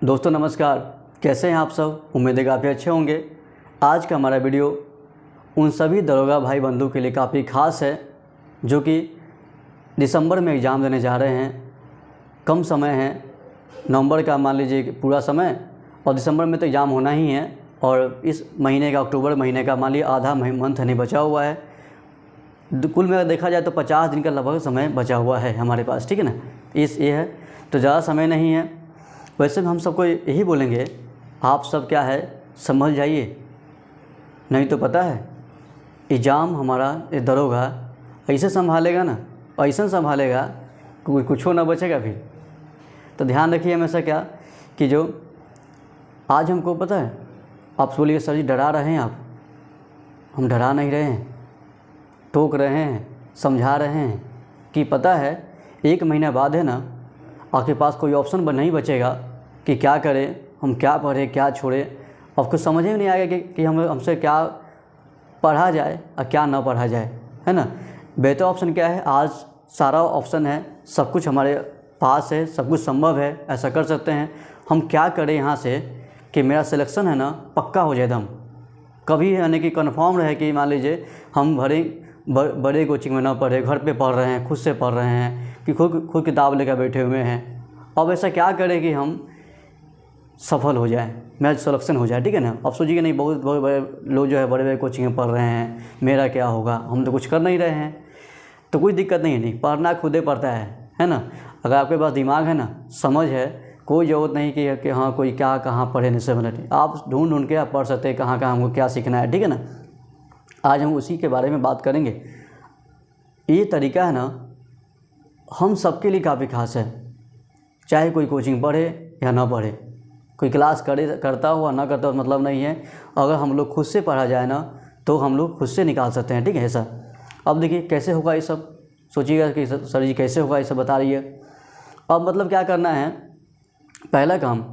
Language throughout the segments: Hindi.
दोस्तों नमस्कार, कैसे हैं आप सब। उम्मीद है काफ़ी अच्छे होंगे। आज का हमारा वीडियो उन सभी दरोगा भाई बंधु के लिए काफ़ी ख़ास है जो कि दिसंबर में एग्ज़ाम देने जा रहे हैं। कम समय है, नवंबर का मान लीजिए पूरा समय और दिसंबर में तो एग्ज़ाम होना ही है और इस महीने का अक्टूबर महीने का मान लीजिए आधा मंथ नहीं बचा हुआ है। कुल में देखा जाए तो 50 दिन का लगभग समय बचा हुआ है हमारे पास, ठीक है ना। ये है तो ज़्यादा समय नहीं है। वैसे हम सबको यही बोलेंगे, आप सब क्या है संभल जाइए, नहीं तो पता है एग्ज़ाम हमारा ये दरोगा ऐसे संभालेगा ना, ऐसा संभालेगा कोई कुछ ना बचेगा फिर। तो ध्यान रखिए हमेशा क्या कि जो आज हमको पता है, आप बोलिए सर जी डरा रहे हैं आप। हम डरा नहीं रहे हैं, टोक रहे हैं, समझा रहे हैं कि पता है 1 महीना बाद है ना आपके पास कोई ऑप्शन नहीं बचेगा कि क्या करें, हम क्या पढ़ें क्या छोड़ें। आपको समझ ही नहीं आएगा कि हमसे क्या पढ़ा जाए और क्या ना पढ़ा जाए, है ना। बेहतर ऑप्शन क्या है, आज सारा ऑप्शन है, सब कुछ हमारे पास है, सब कुछ संभव है, ऐसा कर सकते हैं। हम क्या करें यहाँ से कि मेरा सिलेक्शन है ना पक्का हो जाए एकदम, कभी यानी कि कन्फर्म रहे कि मान लीजिए हम बड़े कोचिंग में ना पढ़े, घर पे पढ़ रहे हैं, खुद से पढ़ रहे हैं कि खुद किताब लेकर बैठे हुए हैं। अब ऐसा क्या करें कि हम सफल हो जाए, मेरा सिलेक्शन हो जाए, ठीक है ना। अब सोचिए नहीं बहुत बड़े लोग जो है बड़े बड़े कोचिंग में पढ़ रहे हैं, मेरा क्या होगा, हम तो कुछ कर नहीं रहे हैं। तो कोई दिक्कत नहीं, पढ़ना खुदे पड़ता है ना। अगर आपके पास दिमाग है ना, समझ है, कोई ज़रूरत नहीं कि हाँ कोई क्या कहाँ पढ़े नहीं समझ नहीं, आप ढूंढ के आप पढ़ सकते हैं कहाँ हमको क्या सीखना है, ठीक है ना। आज हम उसी के बारे में बात करेंगे। ये तरीका है ना हम सबके लिए काफ़ी ख़ास है, चाहे कोई कोचिंग पढ़े या ना पढ़े, कोई क्लास करता हुआ ना करता हुआ मतलब नहीं है। अगर हम लोग खुद से पढ़ा जाए ना तो हम लोग खुद से निकाल सकते हैं, ठीक है ऐसा। अब देखिए कैसे होगा ये सब, सोचिएगा कि सर जी कैसे होगा ये सब बता रही है। अब मतलब क्या करना है, पहला काम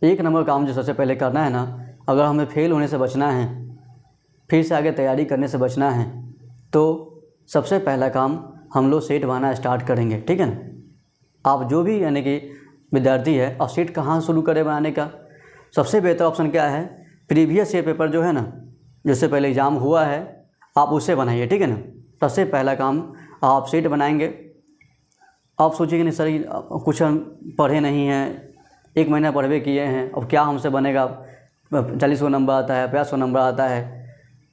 1 नंबर काम जो सबसे पहले करना है ना, अगर हमें फेल होने से बचना है, फिर से आगे तैयारी करने से बचना है, तो सबसे पहला काम हम लोग सेट बनाना स्टार्ट करेंगे, ठीक है ना। आप जो भी यानी कि विद्यार्थी है, अब सेट कहाँ शुरू करें बनाने का। सबसे बेहतर ऑप्शन क्या है, प्रीवियस ईयर पेपर जो है ना, जिससे पहले एग्ज़ाम हुआ है आप उसे बनाइए, ठीक है ना। सबसे पहला काम आप सेट बनाएंगे। आप सोचिएगा नहीं सर कुछ हम पढ़े नहीं हैं, 1 महीना पढ़वे किए हैं, अब क्या हमसे बनेगा, 40 नंबर आता है, 50 नंबर आता है,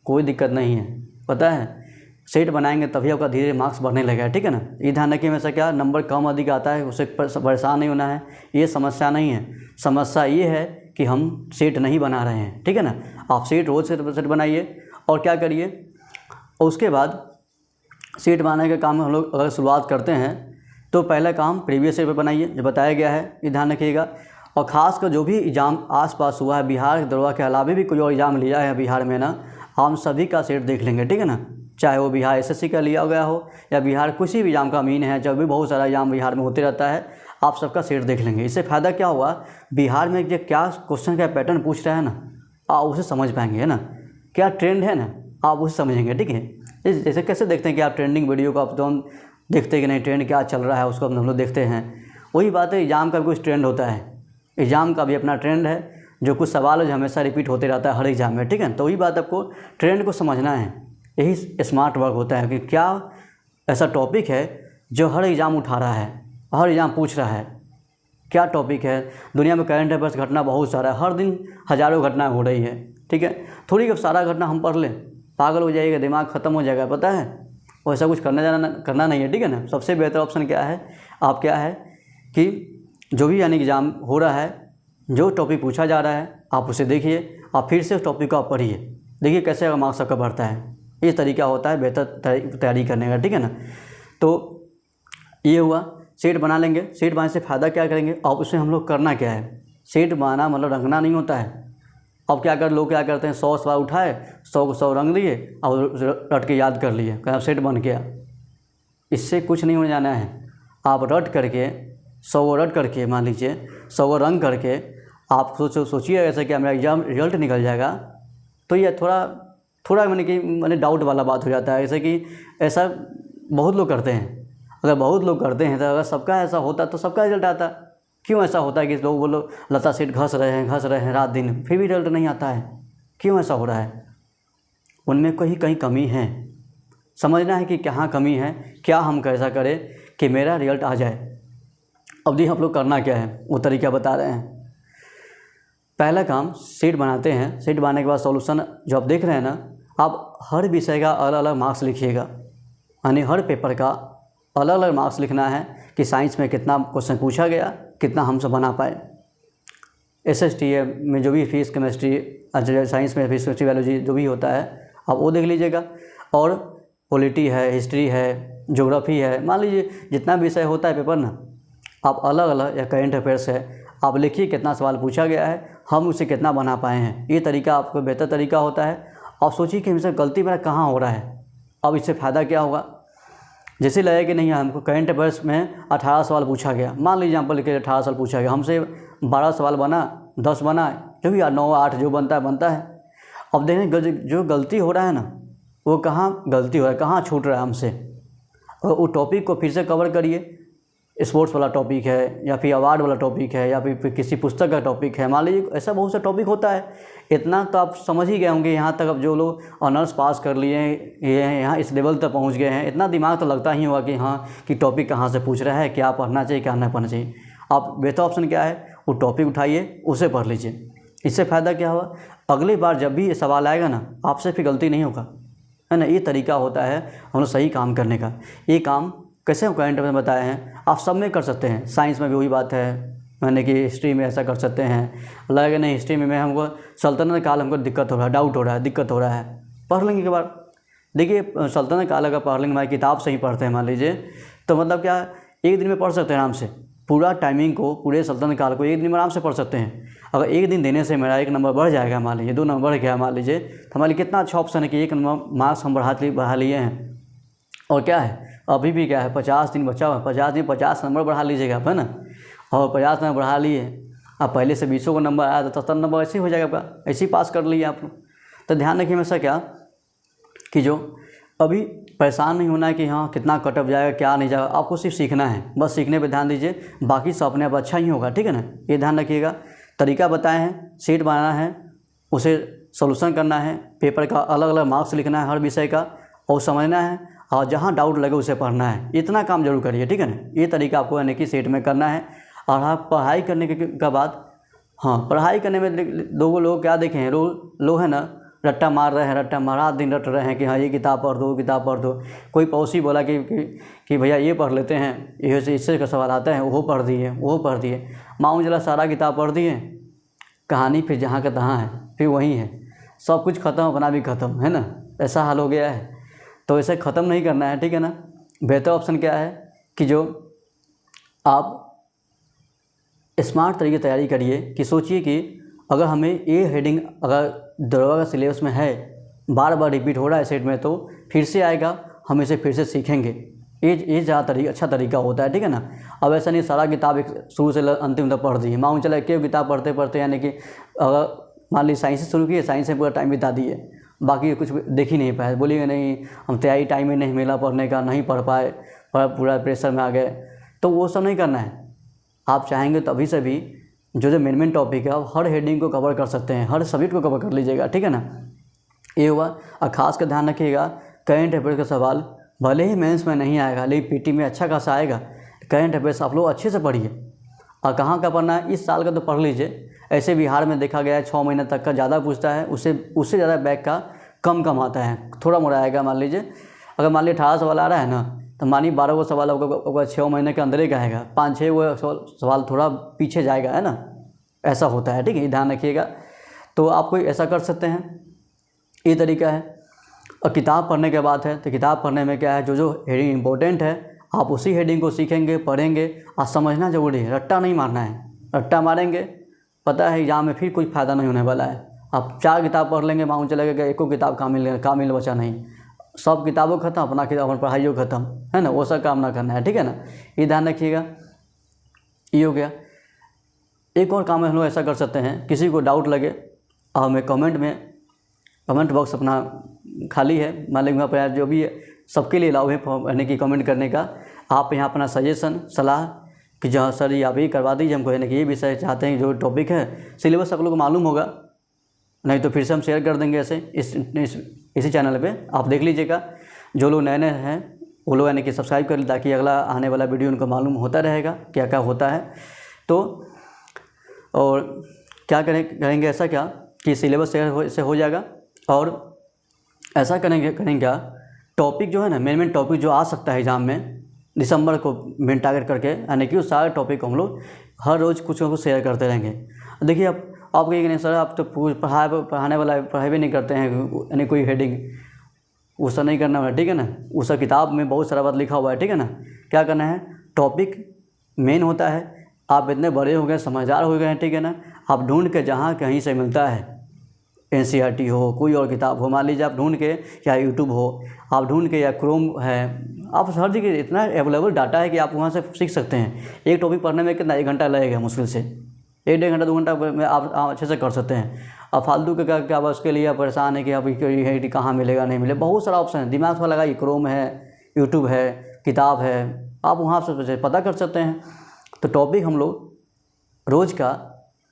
कोई दिक्कत नहीं है। पता है सेट बनाएंगे तभी आपका धीरे मार्क्स बढ़ने लगेगा, ठीक है ना। ये ध्यान रखिए हमेशा क्या नंबर कम अधिक आता है उससे परेशान नहीं होना है, ये समस्या नहीं है। समस्या ये है कि हम सेट नहीं बना रहे हैं, ठीक है ना। आप सेट रोज़ सेट बनाइए और क्या करिए, और उसके बाद सेट बनाने का काम हम लोग अगर शुरुआत करते हैं तो पहला काम प्रीवियस ईयर पे बनाइए जो बताया गया है, ये ध्यान रखिएगा। और ख़ासकर जो भी एग्ज़ाम आसपास हुआ है, बिहार दरोगा के अलावा भी कोई और एग्ज़ाम लिया है बिहार में ना, हम सभी का सेट देख लेंगे, ठीक है ना। चाहे वो बिहार एसएससी का लिया गया हो या बिहार किसी भी एग्ज़ाम का मीन है, जब भी बहुत सारा एग्ज़ाम बिहार में होते रहता है, आप सबका सेट देख लेंगे। इससे फ़ायदा क्या हुआ, बिहार में जो क्या क्वेश्चन का पैटर्न पूछ रहा है ना, आप उसे समझ पाएंगे, है ना। क्या ट्रेंड है ना, आप उसे समझेंगे, ठीक है। जैसे कैसे देखते हैं कि आप ट्रेंडिंग वीडियो को आप तो देखते हैं कि नहीं, ट्रेंड क्या चल रहा है उसको हम लोग देखते हैं। वही बात है, एग्ज़ाम का भी कुछ ट्रेंड होता है, एग्ज़ाम का भी अपना ट्रेंड है, जो कुछ सवाल है जो हमेशा रिपीट होते रहता है हर एग्ज़ाम में, ठीक है। तो वही बात आपको ट्रेंड को समझना है, यही स्मार्ट वर्क होता है कि क्या ऐसा टॉपिक है जो हर एग्ज़ाम उठा रहा है, हर एग्ज़ाम पूछ रहा है, क्या टॉपिक है। दुनिया में करंट अफेयर्स घटना बहुत सारा है, हर दिन हज़ारों घटना हो रही है, ठीक है। थोड़ी अब सारा घटना हम पढ़ लें, पागल हो जाएगा, दिमाग ख़त्म हो जाएगा, पता है। वैसा कुछ करना नहीं है, ठीक है ना। सबसे बेहतर ऑप्शन क्या है, आप क्या है कि जो भी यानी एग्ज़ाम हो रहा है, जो टॉपिक पूछा जा रहा है आप उसे देखिए, आप फिर से उस टॉपिक को आप पढ़िए, देखिए कैसे अगर मार्क्स आपका बढ़ता है। ये तरीका होता है बेहतर तैयारी करने का, ठीक है ना। तो ये हुआ, सेट बना लेंगे। सेट बनाने से फ़ायदा क्या करेंगे, अब उसमें हम लोग करना क्या है, सेट बनाना मतलब रंगना नहीं होता है। अब क्या लोग क्या करते हैं, 100 सवाल उठाए, 100 को 100 रंग लिए और रट के याद कर लिए, क्या सेट बन गया। इससे कुछ नहीं होने जाना है। आप रट करके 100 रट करके मान लीजिए 100 रंग करके आप सोचिए ऐसा कि मेरा एग्जाम रिजल्ट निकल जाएगा, तो ये थोड़ा मैंने डाउट वाला बात हो जाता है। जैसे कि ऐसा बहुत लोग करते हैं, अगर बहुत लोग करते हैं तो अगर सबका ऐसा होता तो सबका रिजल्ट आता, क्यों ऐसा होता है कि लोग बोलो लता सीट घस रहे हैं रात दिन, फिर भी रिजल्ट नहीं आता है? क्यों ऐसा हो रहा है? उनमें कहीं कमी है। समझना है कि कहाँ कमी है, क्या हम कैसा करें कि मेरा रिजल्ट आ जाए। अब जी हम लोग करना क्या है वो तरीका बता रहे हैं। पहला काम, सीट बनाते हैं। सीट बनाने के बाद सॉल्यूशन जो आप देख रहे हैं ना, आप हर विषय का अलग अलग मार्क्स लिखिएगा, यानी हर पेपर का अलग अलग मार्क्स लिखना है कि साइंस में कितना क्वेश्चन पूछा गया, कितना हमसे बना पाए। SST में जो भी फिजिक्स केमिस्ट्री, साइंस में फिजिक्स केमिस्ट्री बायोलॉजी जो भी होता है आप वो देख लीजिएगा। और पॉलिटी है, हिस्ट्री है, ज्योग्राफी है, मान लीजिए जितना भी विषय होता है पेपर ना, आप अलग अलग, या करेंट अफेयर्स है, आप लिखिए कितना सवाल पूछा गया है, हम उसे कितना बना पाए हैं। ये तरीका आपको बेहतर तरीका होता है। आप सोचिए कि हमसे गलती मेरा कहाँ हो रहा है। अब इससे फ़ायदा क्या होगा? जैसे लगे कि नहीं हमको करेंट अफेयर्स में 18 सवाल पूछा गया, मान लीजिए एग्जाम्पल के 18 सवाल पूछा गया, हमसे 12 सवाल बना, 10 बना, जो भी 9 8 जो बनता है। अब देखें जो गलती हो रहा है ना, वो कहाँ गलती हो रहा है, कहाँ छूट रहा है हमसे। और वो टॉपिक को फिर से कवर करिए। स्पोर्ट्स वाला टॉपिक है, या फिर अवार्ड वाला टॉपिक है, या फिर किसी पुस्तक का टॉपिक है, मान लीजिए ऐसा बहुत सा टॉपिक होता है। इतना तो आप समझ ही गए होंगे यहाँ तक। अब जो लोग ऑनर्स पास कर लिए हैं, ये यहाँ इस लेवल तक पहुँच गए हैं, इतना दिमाग तो लगता ही होगा कि हाँ कि टॉपिक कहाँ से पूछ रहा है, क्या पढ़ना चाहिए, क्या नहीं पढ़ना चाहिए। आप बेहतर ऑप्शन क्या है, वो टॉपिक उठाइए, उसे पढ़ लीजिए। इससे फ़ायदा क्या हुआ, अगली बार जब भी ये सवाल आएगा ना, आपसे फिर गलती नहीं होगा, है ना। ये तरीका होता है हम लोग सही काम करने का। ये काम कैसे करंट अफेयर में बताए हैं, आप सब में कर सकते हैं। साइंस में भी वही बात है, मैंने कि हिस्ट्री में ऐसा कर सकते हैं। लगे नहीं हिस्ट्री में हमको सल्तनत काल हमको दिक्कत हो रहा है, डाउट हो रहा है, दिक्कत हो रहा है, पढ़ लेंगे के बाद। देखिए सल्तनत काल अगर पढ़ लेंगे, हमारी किताब से ही पढ़ते हैं मान लीजिए, तो मतलब क्या एक दिन में पढ़ सकते हैं आराम से। पूरा टाइमिंग को, पूरे सल्तनत काल को एक दिन में आराम से पढ़ सकते हैं। अगर एक दिन देने से मेरा 1 नंबर बढ़ जाएगा, मान लीजिए 2 नंबर बढ़ गया मान लीजिए, तो हमारे लिए कितना अच्छा ऑप्शन है कि 1 नंबर मार्क्स हम बढ़ा लिए हैं। और क्या है, अभी भी क्या है, 50 दिन बचा हुआ है, 50 दिन 50 नंबर बढ़ा लीजिएगा आप, है ना। और 50 नंबर बढ़ा लिए, अब पहले से 20 को नंबर आया तो 70 नंबर ऐसे ही हो जाएगा आपका, ऐसे ही पास कर लिए आप लोग। तो ध्यान रखिए हमेशा क्या कि जो अभी परेशान नहीं होना है कि हाँ कितना कट ऑफ जाएगा, क्या नहीं जाएगा। आपको सिर्फ सीखना है, बस सीखने पे ध्यान दीजिए, बाकी सब अपने आप अच्छा ही होगा, ठीक है ना। ये ध्यान रखिएगा। तरीका बताए हैं, सीट बनाना है, उसे सोल्यूशन करना है, पेपर का अलग अलग मार्क्स लिखना है हर विषय का, और समझना है, और जहाँ डाउट लगे उसे पढ़ना है। इतना काम जरूर करिए, ठीक है ना। ये तरीका आपको यानी कि सेट में करना है। और आप पढ़ाई करने के बाद, हाँ पढ़ाई करने में दो लोग क्या देखें, लोग है ना रट्टा मार रहे हैं, रात दिन रट रहे हैं कि हाँ ये किताब पढ़ दो, किताब पढ़ दो। कोई पड़ोसी बोला कि भैया ये पढ़ लेते हैं, ये से इससे का सवाल आता है, वो पढ़ दिए। माँ जला सारा किताब पढ़ दिए, कहानी फिर जहाँ का तहाँ है, फिर वहीं है, सब कुछ ख़त्म, अपना भी ख़त्म, है ना। ऐसा हाल हो गया है। तो इसे ख़त्म नहीं करना है, ठीक है ना। बेहतर ऑप्शन क्या है कि जो आप स्मार्ट तरीके से तैयारी करिए, कि सोचिए कि अगर हमें ये हेडिंग अगर दरोगा का सिलेबस में है, बार बार रिपीट हो रहा है सेट में, तो फिर से आएगा, हम इसे फिर से सीखेंगे। ये ज़्यादा अच्छा तरीका होता है, ठीक है ना। अब ऐसा नहीं सारा किताब एक शुरू से अंतिम तक पढ़ दी, मालूम चला एक किताब पढ़ते यानी कि अगर मान लीजिए साइंस से शुरू किए, साइंस से पूरा टाइम बिता दिए, बाकी कुछ देख ही नहीं पाए, बोलिए नहीं हम तैयारी टाइम ही नहीं मिला पढ़ने का, नहीं पढ़ पाए, पूरा प्रेशर में आ गए, तो वो सब नहीं करना है। आप चाहेंगे तो अभी से भी जो मेन टॉपिक है, आप हर हेडिंग को कवर कर सकते हैं, हर सब्जेक्ट को कवर कर लीजिएगा, ठीक है ना। ये हुआ। और ख़ास कर ध्यान रखिएगा, करेंट अफेयर का सवाल भले ही मेंस में नहीं आएगा, लेकिन पीटी में अच्छा खासा आएगा। करेंट अफेयर्स आप लोग अच्छे से पढ़िए। और कहाँ का पढ़ना है, इस साल का तो पढ़ लीजिए। ऐसे बिहार में देखा गया है 6 महीने तक का ज़्यादा पूछता है, उससे ज़्यादा बैक का कम आता है, थोड़ा मोड़ा आएगा। मान लीजिए अगर मान लीजिए 18 सवाल आ रहा है ना, तो मानिए 12 वो सवाल होगा 6 महीने के अंदर ही का आएगा, 5-6 वो सवाल थोड़ा पीछे जाएगा, है ना। ऐसा होता है, ठीक है, ध्यान रखिएगा। तो आप कोई ऐसा कर सकते हैं, ये तरीका है। और किताब पढ़ने के बाद है, तो किताब पढ़ने में क्या है, जो हेडिंग इंपॉर्टेंट है आप उसी हेडिंग को सीखेंगे, पढ़ेंगे। और समझना जरूरी है, रट्टा नहीं मारना है। रट्टा मारेंगे पता है एग्जाम में फिर कोई फ़ायदा नहीं होने वाला है। आप 4 किताब पढ़ लेंगे, मालूम चलेगा एको किताब कामिल बचा नहीं, सब किताबों खत्म, अपना पढ़ाइयों खत्म, है ना। वो सब काम ना करना है, ठीक है ना। ये ध्यान रखिएगा। ये हो गया। एक और काम हम लोग ऐसा कर सकते हैं, किसी को डाउट लगे और हमें कमेंट बॉक्स अपना खाली है, मान लीजिए वहाँ पर जो भी सबके लिए अलाउ है यानी कि कमेंट करने का। आप यहाँ अपना सजेशन, सलाह कि जहाँ सर ये आप ही करवा दीजिए हमको, यानी कि ये विषय चाहते हैं, जो टॉपिक है सिलेबस आप लोग को मालूम होगा, नहीं तो फिर से हम शेयर कर देंगे ऐसे इसी चैनल पे, आप देख लीजिएगा। जो लोग नए नए हैं वो लोग यानी कि सब्सक्राइब कर लें, ताकि अगला आने वाला वीडियो उनको मालूम होता रहेगा क्या क्या होता है। तो और क्या करेंगे ऐसा क्या कि सिलेबस शेयर से हो जाएगा, और ऐसा करेंगे क्या, टॉपिक जो है ना मेन टॉपिक जो आ सकता है एग्ज़ाम में दिसंबर को मेन टारगेट करके, यानी कि उस सारे टॉपिक को हम लोग हर रोज़ कुछ ना कुछ शेयर करते रहेंगे। देखिए आप कहेंगे नहीं सर आप तो पढ़ाने वाला पढ़ाई भी नहीं करते हैं, यानी कोई हेडिंग वो सब नहीं करना है, ठीक है ना। उस सब किताब में बहुत सारा बात लिखा हुआ है, ठीक है ना। क्या करना है, टॉपिक मेन होता है। आप इतने बड़े हो गए, समझदार हो गए हैं, ठीक है ना। आप ढूंढ के जहाँ कहीं से मिलता है, NCERT हो, कोई और किताब हो, मान लीजिए आप ढूंढ के, या यूट्यूब हो आप ढूंढ के, या क्रोम है, आप हर जगह इतना अवेलेबल डाटा है कि आप वहाँ से सीख सकते हैं। एक टॉपिक पढ़ने में कितना 1 घंटा लगेगा मुश्किल से, 1-1.5 घंटा 2 घंटा में आप अच्छे से कर सकते हैं। अब फालतू के क्या बस उसके लिए आप परेशान है कि आप ये कहाँ मिलेगा नहीं मिलेगा, बहुत सारा ऑप्शन है, दिमाग थोड़ा लगाइए। क्रोम है, यूट्यूब है, किताब है, आप वहाँ से पता कर सकते हैं। तो टॉपिक हम लोग रोज़ का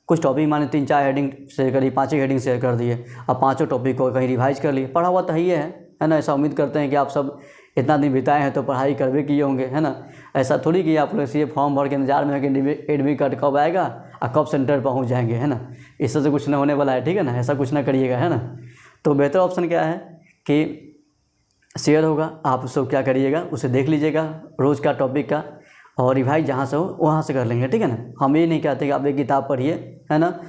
कुछ टॉपिक माने 3-4 हेडिंग शेयर करिए, 5 हेडिंग शेयर कर दिए, अब 5 टॉपिक को कहीं रिवाइज कर लिए, पढ़ा हुआ तो ही है ना। ऐसा उम्मीद करते हैं कि आप सब इतना दिन बिताए हैं तो पढ़ाई करवे किए होंगे, है ना। ऐसा थोड़ी कि आप लोग इसे फॉर्म भर के इंतजार में है कि एडमिट कार्ड कब आएगा और कब सेंटर पहुंच जाएंगे, है ना। इससे तो कुछ ना होने वाला है, ठीक है ना। ऐसा कुछ ना करिएगा, है ना। तो बेहतर ऑप्शन क्या है कि शेयर होगा, आप उसको क्या करिएगा, उसे देख लीजिएगा रोज़ का टॉपिक का, और रिवाइज जहाँ से हो वहाँ से कर लेंगे, ठीक है ना। हम ये नहीं कहते कि आप एक किताब पढ़िए, है ना।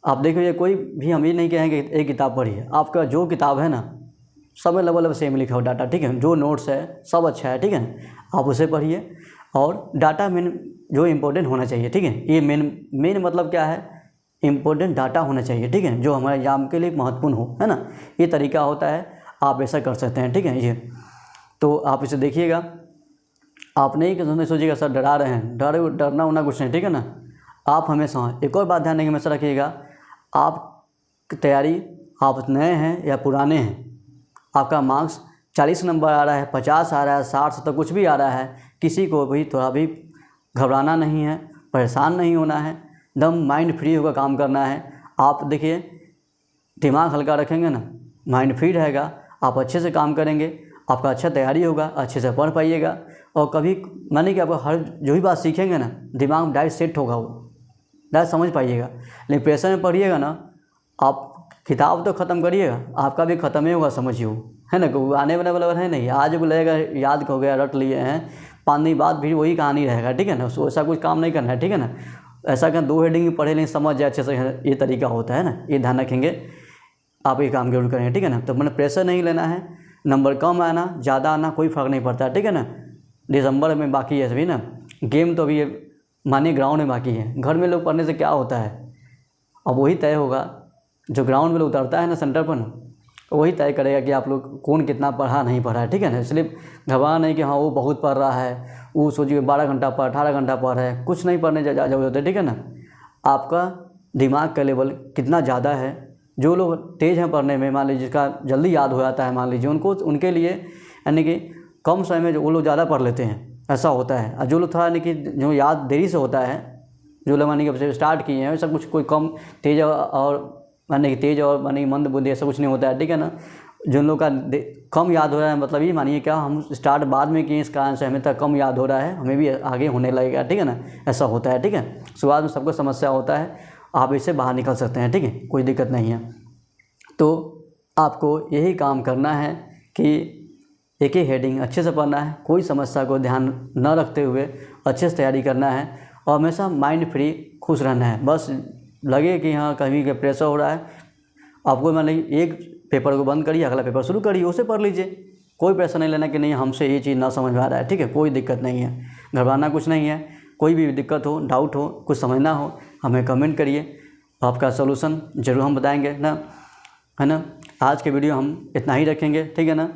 आप देखिए कोई भी हम ये नहीं कहेंगे एक किताब पढ़िए, आपका जो किताब है ना सब में लगभग सेम लिखा हो डाटा, ठीक है। जो नोट्स है सब अच्छा है, ठीक है, आप उसे पढ़िए। और डाटा मेन जो इम्पोर्टेंट होना चाहिए, ठीक है। ये मेन मतलब क्या है, इम्पोर्टेंट डाटा होना चाहिए, ठीक है, जो हमारे एग्जाम के लिए महत्वपूर्ण हो, है ना। ये तरीका होता है, आप ऐसा कर सकते हैं, ठीक है। ये तो आप इसे देखिएगा, आप नहीं सोचिएगा सर डरा रहे हैं, डरना होना कुछ नहीं, ठीक है ना। आप हमेशा एक और बात ध्यान देंगे, हमेशा रखिएगा, आप तैयारी, आप नए हैं या पुराने हैं, आपका मार्क्स 40 नंबर आ रहा है, 50 आ रहा है, 60-70 कुछ भी आ रहा है, किसी को भी थोड़ा भी घबराना नहीं है, परेशान नहीं होना है, एकदम माइंड फ्री होकर काम करना है। आप देखिए दिमाग हल्का रखेंगे ना, माइंड फ्री रहेगा, आप अच्छे से काम करेंगे, आपका अच्छा तैयारी होगा, अच्छे से पढ़ पाइएगा। और कभी माने कि आपको हर जो भी बात सीखेंगे ना दिमाग में डायरेक्ट सेट होगा, वो डायरेक्ट समझ पाइएगा। लेकिन प्रेशर में पढ़िएगा ना, आप किताब तो ख़त्म करिएगा, आपका भी ख़त्म ही होगा, समझिए, है ना। आने वाला है नहीं, आज वो लगेगा याद हो गया, रट लिए हैं, 5 दिन बाद भी वही कहानी रहेगा, ठीक है ना। ऐसा कुछ काम नहीं करना है, ठीक है ना। ऐसा क्या 2 हेडिंग पढ़े लेकिन समझ जाए अच्छे से, ये तरीका होता है ना, ये ध्यान रखेंगे, आप ये काम जरूर करेंगे, ठीक है ना। तो मैंने प्रेशर नहीं लेना है, नंबर कम आना ज़्यादा आना कोई फ़र्क नहीं पड़ता, ठीक है ना। दिसंबर में बाकी है सभी ना, गेम तो अभी मानिए ग्राउंड में बाकी है, घर में लोग पढ़ने से क्या होता है, अब वही तय होगा, जो ग्राउंड में उतरता है ना सेंटर पर ना, वही तय करेगा कि आप लोग कौन कितना पढ़ा नहीं पढ़ा है, ठीक है ना। इसलिए घबरा नहीं कि हाँ वो बहुत पढ़ रहा है, वो सोचिए 12 घंटा पढ़ 18 घंटा पढ़ रहा है, कुछ नहीं पढ़ने जरूरत है, ठीक है ना। आपका दिमाग का लेवल कितना ज़्यादा है, जो लोग तेज़ हैं पढ़ने में, मान लीजिए जिसका जल्दी याद हो जाता है, मान लीजिए उनके लिए यानी कि कम समय में वो लोग ज़्यादा पढ़ लेते हैं, ऐसा होता है। और जो लोग थोड़ा यानी कि जो याद देरी से होता है, जो लोग मानी कि स्टार्ट किए हैं, सब कुछ कोई कम तेज़ और माने कि तेज़ और माने मंद बुद्धि ऐसा कुछ नहीं होता है, ठीक है ना। जिन लोग का कम याद हो रहा है, मतलब ये मानिए क्या हम स्टार्ट बाद में किए, इस कारण से हमें तक कम याद हो रहा है, हमें भी आगे होने लगेगा, ठीक है ना। ऐसा होता है, ठीक है। शुरुआत में सबको समस्या होता है, आप इससे बाहर निकल सकते हैं, ठीक है, कोई दिक्कत नहीं है। तो आपको यही काम करना है कि एक ही हेडिंग अच्छे से पढ़ना है, कोई समस्या को ध्यान न रखते हुए अच्छे से तैयारी करना है, और हमेशा माइंड फ्री खुश रहना है। बस लगे कि हाँ कहीं का प्रेशर हो रहा है, आपको मान लीजिए एक पेपर को बंद करिए, अगला पेपर शुरू करिए, उसे पढ़ लीजिए, कोई प्रेशर नहीं लेना कि नहीं हमसे ये चीज़ ना समझ में आ रहा है, ठीक है, कोई दिक्कत नहीं है, घबराना कुछ नहीं है। कोई भी दिक्कत हो, डाउट हो, कुछ समझना हो, हमें कमेंट करिए, आपका सलूशन ज़रूर हम बताएंगे ना, है ना। आज के वीडियो हम इतना ही रखेंगे, ठीक है ना।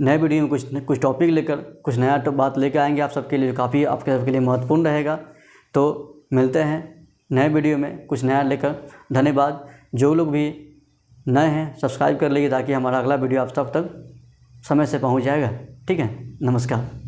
नए वीडियो में कुछ टॉपिक लेकर कुछ नया बात लेकर आएंगे आप सबके लिए, काफ़ी आपके सबके लिए महत्वपूर्ण रहेगा। तो मिलते हैं नए वीडियो में कुछ नया लेकर। धन्यवाद। जो लोग भी नए हैं सब्सक्राइब कर लीजिए, ताकि हमारा अगला वीडियो आप सब तक समय से पहुंच जाएगा, ठीक है। नमस्कार।